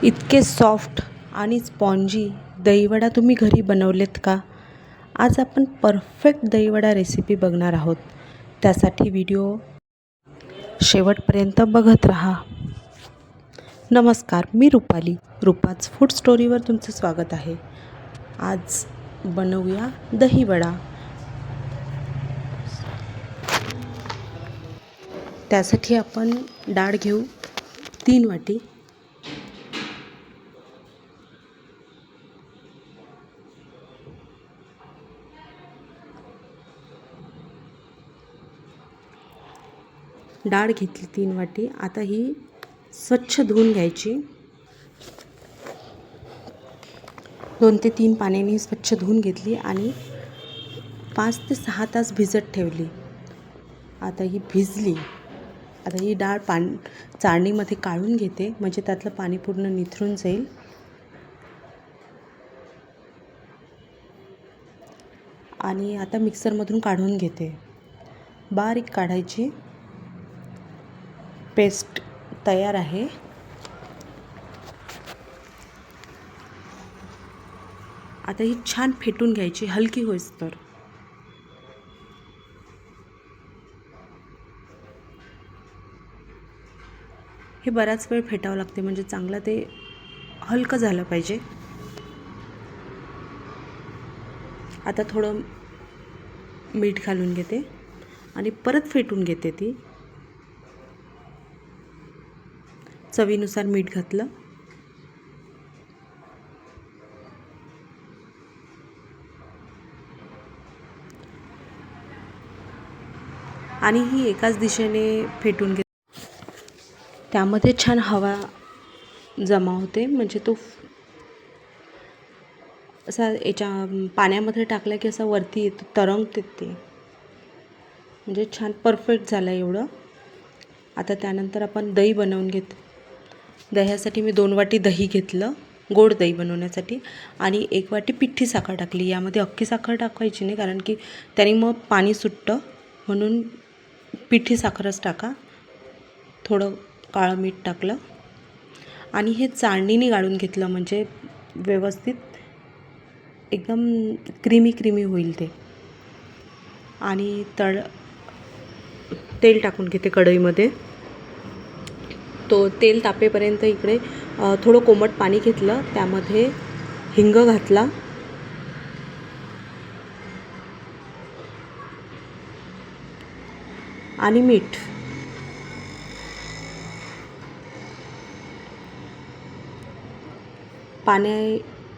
इतके सॉफ्ट आणि स्पॉन्जी दहीवडा तुम्ही घरी बनवलेत का? आज आपण परफेक्ट दहीवडा रेसिपी बघणार आहोत. त्यासाठी व्हिडिओ शेवटपर्यंत बघत राहा. नमस्कार, मी रुपाली. रुपाच फूड स्टोरीवर तुमचं स्वागत आहे. आज बनवूया दहीवडा. त्यासाठी आपण डाळ घेऊ 3 वाटी. डाळ घेतली 3 वाटी. आता ही स्वच्छ धुवून घ्यायची. 2 ते 3 पाण्याने स्वच्छ धुवून घेतली आणि 5 ते 6 तास भिजत ठेवली. आता ही भिजली. आता ही डाळ चाळणीमध्ये काढून घेते, म्हणजे त्यातलं पाणी पूर्ण निथरून जाईल. आणि आता मिक्सरमधून काढून घेते. बारीक काढायची. पेस्ट तयार आहे. आता ही छान फेटून घ्यायची, हलकी होईस्तोवर. हे बराच वेळ फेटावं लागते, म्हणजे चांगलं ते हलकं झालं पाहिजे. आता थोडं मीठ घालून घेते आणि परत फेटून घेते ती. चवीनुसार मीठ घातलं. आणि ही एकाच दिशेने फेटून घेते. त्यामध्ये छान हवा जमा होते, म्हणजे तो असा याच्या पाण्यामध्ये टाकला की असा वरती येतो, तरंगते ते, म्हणजे छान परफेक्ट झालं एवढं. आता त्यानंतर आपण दही बनवून घेतो. दह्यासाठी मी 2 वाटी दही घेतलं, गोड दही बनवण्यासाठी. आणि 1 वाटी पिठी साखर टाकली. यामध्ये अख्खी साखर टाकायची नाही, कारण की त्याने मग पाणी सुटतं, म्हणून पिठी साखरच टाका. थोडं काळं मीठ टाकलं आणि हे चाळणीने गाळून घेतलं, म्हणजे व्यवस्थित एकदम क्रीमी होईल ते. आणि तेल टाकून घेते कढईमध्ये. तो तेल तापेपर्यंत इकडे थोडं कोमट पाणी घेतलं, त्यामध्ये हिंग घातला. आणि मीठ.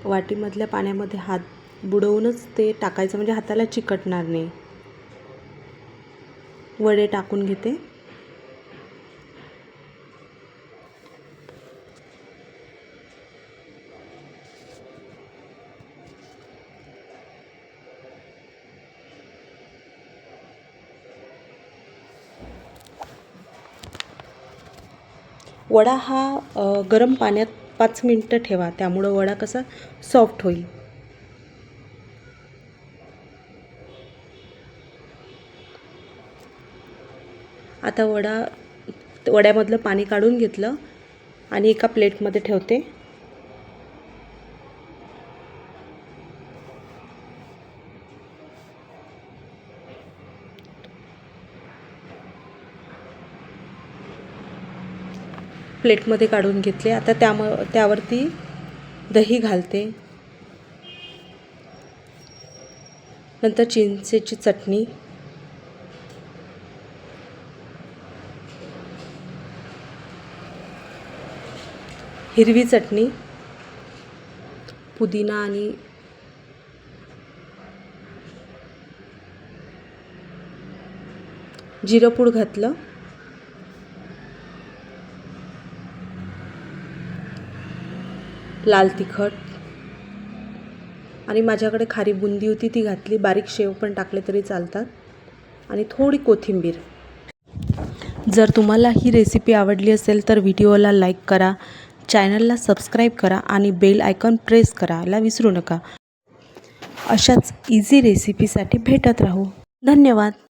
वाटीमधल्या पाण्यामध्ये हात बुडवूनच ते टाकायचं, म्हणजे हाताला चिकटणार नाही. वडे टाकून घेते. वडा हा गरम पाण्यात 5 मिनिटं ठेवा, त्यामुळं वडा कसा सॉफ्ट होईल. आता वड्यामधलं पाणी काढून घेतलं आणि एका प्लेटमध्ये ठेवते. प्लेटमध्ये काढून घेतले. आता त्यावरती दही घालते. नंतर चिंचेची चटणी, हिरवी चटणी, पुदिना आणि जिरपूड घातलं. लाल तिखट आणि माझ्याकडे खारी बुंदी होती, ती घातली. बारीक शेव पण टाकले तरी चालतात. आणि थोडी कोथिंबीर. जर तुम्हाला ही रेसिपी आवडली असेल तर व्हिडिओला लाईक करा, चॅनलला सबस्क्राईब करा आणि बेल आयकॉन प्रेस करायला विसरू नका. अशाच इझी रेसिपीसाठी भेटत राहू. धन्यवाद.